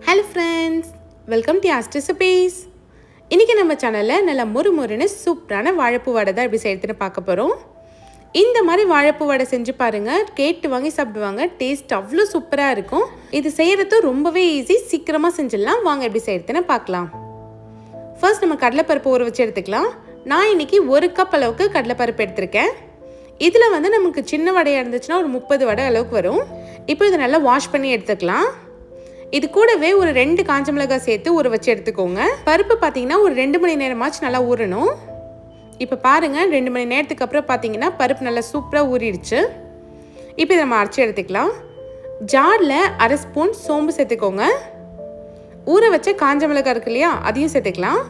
Hello friends, welcome to asked recipes. இன்றைக்கி நம்ம சேனலில் நல்லா முறுமுறுன்னு சூப்பரான வாழைப்பூ வடை தான் எப்படி செய்யறதுன்னு பார்க்க போகிறோம். இந்த மாதிரி வாழைப்பூ வடை செஞ்சு பாருங்கள், கேட்டு வாங்கி சாப்பிடுவாங்க. டேஸ்ட் அவ்வளோ சூப்பராக இருக்கும். இது செய்கிறது ரொம்பவே ஈஸி, சீக்கிரமாக செஞ்சிடலாம். வாங்க எப்படி செய்யறதுன்னு பார்க்கலாம். ஃபர்ஸ்ட் நம்ம கடலைப்பருப்பு ஊற வச்சு எடுத்துக்கலாம். நான் இன்றைக்கி 1 கப் அளவுக்கு கடலைப்பருப்பு எடுத்திருக்கேன். இதில் நமக்கு சின்ன வடையாக இருந்துச்சுன்னா ஒரு 30 வடை அளவுக்கு வரும். இப்போ இதை நல்லா வாஷ் பண்ணி எடுத்துக்கலாம். இது கூடவே ஒரு 2 காஞ்ச மிளகாய் சேர்த்து ஊற வச்சு எடுத்துக்கோங்க. பருப்பு பார்த்தீங்கன்னா ஒரு 2 மணி நேரமாச்சு நல்லா ஊறணும். இப்போ பாருங்கள், 2 மணி நேரத்துக்கு அப்புறம் பார்த்தீங்கன்னா பருப்பு நல்லா சூப்பராக ஊறிடுச்சு. இப்போ இதை நம்ம அரைச்சி எடுத்துக்கலாம். ஜாரில் 1/2 ஸ்பூன் சோம்பு சேர்த்துக்கோங்க. ஊற வச்ச காஞ்ச மிளகாய் இருக்கு இல்லையா, அதையும் சேர்த்துக்கலாம்.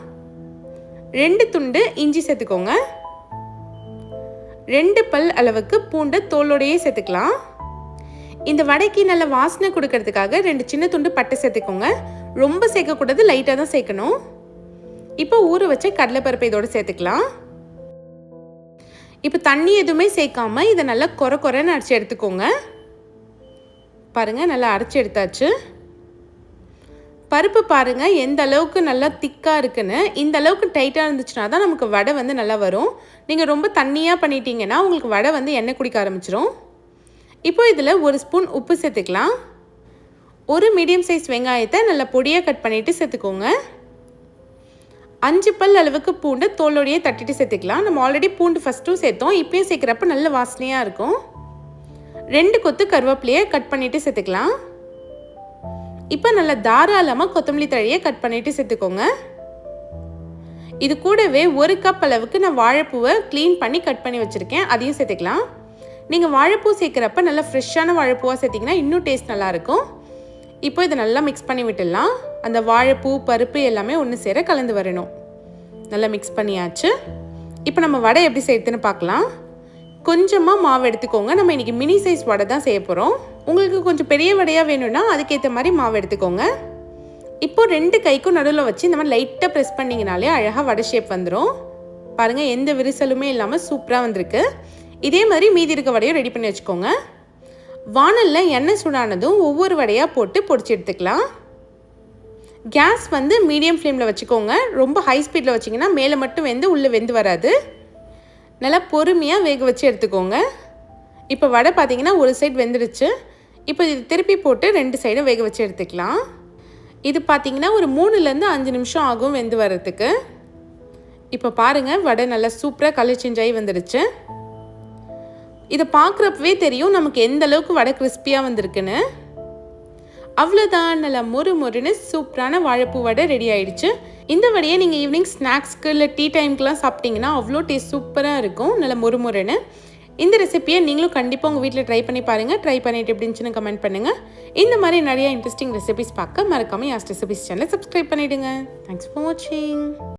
2 துண்டு இஞ்சி சேர்த்துக்கோங்க. 2 பல் அளவுக்கு பூண்டு தோலோடையே சேர்த்துக்கலாம். இந்த வடைக்கு நல்ல வாசனை கொடுக்கறதுக்காக 2 சின்ன துண்டு பட்டை சேர்த்துக்கோங்க. ரொம்ப சேர்க்கக்கூடாது, லைட்டாக தான் சேர்க்கணும். இப்போ ஊற வச்ச கடலைப்பருப்பை இதோடு சேர்த்துக்கலாம். இப்போ தண்ணி எதுவுமே சேர்க்காம இதை நல்லா கொரன்னு அரைச்சி எடுத்துக்கோங்க. பாருங்கள், நல்லா அரைச்சி எடுத்தாச்சு. பருப்பு பாருங்கள் எந்த அளவுக்கு நல்லா திக்காக இருக்குன்னு. இந்த அளவுக்கு டைட்டாக இருந்துச்சுன்னா தான் நமக்கு வடை நல்லா வரும். நீங்கள் ரொம்ப தண்ணியாக பண்ணிட்டீங்கன்னா உங்களுக்கு வடை எண்ணெய் குடிக்க ஆரம்பிச்சிடும். இப்போ இதில் 1 ஸ்பூன் உப்பு சேர்த்துக்கலாம். ஒரு மீடியம் சைஸ் வெங்காயத்தை நல்லா பொடியாக கட் பண்ணிவிட்டு சேர்த்துக்கோங்க. 5 பல் அளவுக்கு பூண்டு தோலோடையே தட்டிட்டு சேர்த்துக்கலாம். நம்ம ஆல்ரெடி பூண்டு ஃபஸ்ட்டும் சேர்த்தோம், இப்போயும் சேர்க்குறப்ப நல்ல வாசனையாக இருக்கும். 2 கொத்து கருவேப்பிலையை கட் பண்ணிவிட்டு சேர்த்துக்கலாம். இப்போ நல்லா தாராளமாக கொத்தமல்லி தழையை கட் பண்ணிவிட்டு சேர்த்துக்கோங்க. இது கூடவே 1 கப் அளவுக்கு நான் வாழைப்பூவை க்ளீன் பண்ணி கட் பண்ணி வச்சுருக்கேன், அதையும் சேர்த்துக்கலாம். நீங்கள் வாழைப்பூ சேர்க்குறப்ப நல்லா ஃப்ரெஷ்ஷான வாழைப்பூவாக சேர்த்திங்கன்னா இன்னும் டேஸ்ட் நல்லாயிருக்கும். இப்போ இதை நல்லா மிக்ஸ் பண்ணி விட்டுடலாம். அந்த வாழைப்பூ பருப்பு எல்லாமே ஒன்று சேர கலந்து வரணும். நல்லா மிக்ஸ் பண்ணியாச்சு. இப்போ நம்ம வடை எப்படி செய்யறதுன்னு பார்க்கலாம். கொஞ்சமாக மாவு எடுத்துக்கோங்க. நம்ம இன்றைக்கி மினி சைஸ் வடை தான் செய்ய போகிறோம். உங்களுக்கு கொஞ்சம் பெரிய வடையாக வேணும்னா அதுக்கேற்ற மாதிரி மாவு எடுத்துக்கோங்க. இப்போது 2 கைக்கும் நடுவில் வச்சு இந்த மாதிரி லைட்டாக ப்ரெஸ் பண்ணிங்கனாலே அழகாக வடை ஷேப் வந்துடும். பாருங்கள், எந்த விரிசலுமே இல்லாமல் சூப்பராக வந்திருக்கு. இதே மாதிரி மீதி இருக்க வடையும் ரெடி பண்ணி வச்சுக்கோங்க. வானலில் எண்ணெய் சூடானதும் ஒவ்வொரு வடையாக போட்டு பொடிச்சு எடுத்துக்கலாம். கேஸ் மீடியம் ஃப்ளேமில் வச்சுக்கோங்க. ரொம்ப ஹை ஸ்பீடில் வச்சிங்கன்னா மேலே மட்டும் உள்ளே வெந்து வராது. நல்லா பொறுமையாக வேக வச்சு எடுத்துக்கோங்க. இப்போ வடை பார்த்திங்கன்னா ஒரு சைடு வெந்துடுச்சு. இப்போ இது திருப்பி போட்டு 2 சைடும் வேக வச்சு எடுத்துக்கலாம். இது பார்த்திங்கன்னா ஒரு 3லேருந்து 5 நிமிஷம் ஆகும் வெந்து வர்றதுக்கு. இப்போ பாருங்கள், வடை நல்லா சூப்பராக கலர் சேஞ்ச் ஆகி வந்துடுச்சு. இதை பார்க்குறப்பவே தெரியும் நமக்கு எந்த அளவுக்கு வடை கிறிஸ்பியாக வந்திருக்குன்னு. அவ்வளோதான், நல்லா முறுமுறுன்னு சூப்பரான வாழைப்பூ வடை ரெடி ஆயிடுச்சு. இந்த வடையை நீங்கள் ஈவினிங் ஸ்நாக்ஸ்க்கு இல்லை டீ டைமுக்குலாம் சாப்பிட்டிங்கன்னா அவ்வளோ டேஸ்ட் சூப்பராக இருக்கும், நல்லா முறுமுறுன்னு. இந்த ரெசிபியை நீங்களும் கண்டிப்பாக உங்கள் வீட்டில் ட்ரை பண்ணி பாருங்கள். ட்ரை பண்ணிட்டு எப்படி இருந்துச்சுன்னு கமெண்ட் பண்ணுங்கள். இந்த மாதிரி நிறைய இன்ட்ரெஸ்டிங் ரெசிபிஸ் பார்க்க மறக்காமல் ஆஸ்ட் ரெசிபிஸ் சேனலை சப்ஸ்கிரைப் பண்ணிவிடுங்க. தேங்க்ஸ் ஃபார் வாட்சிங்.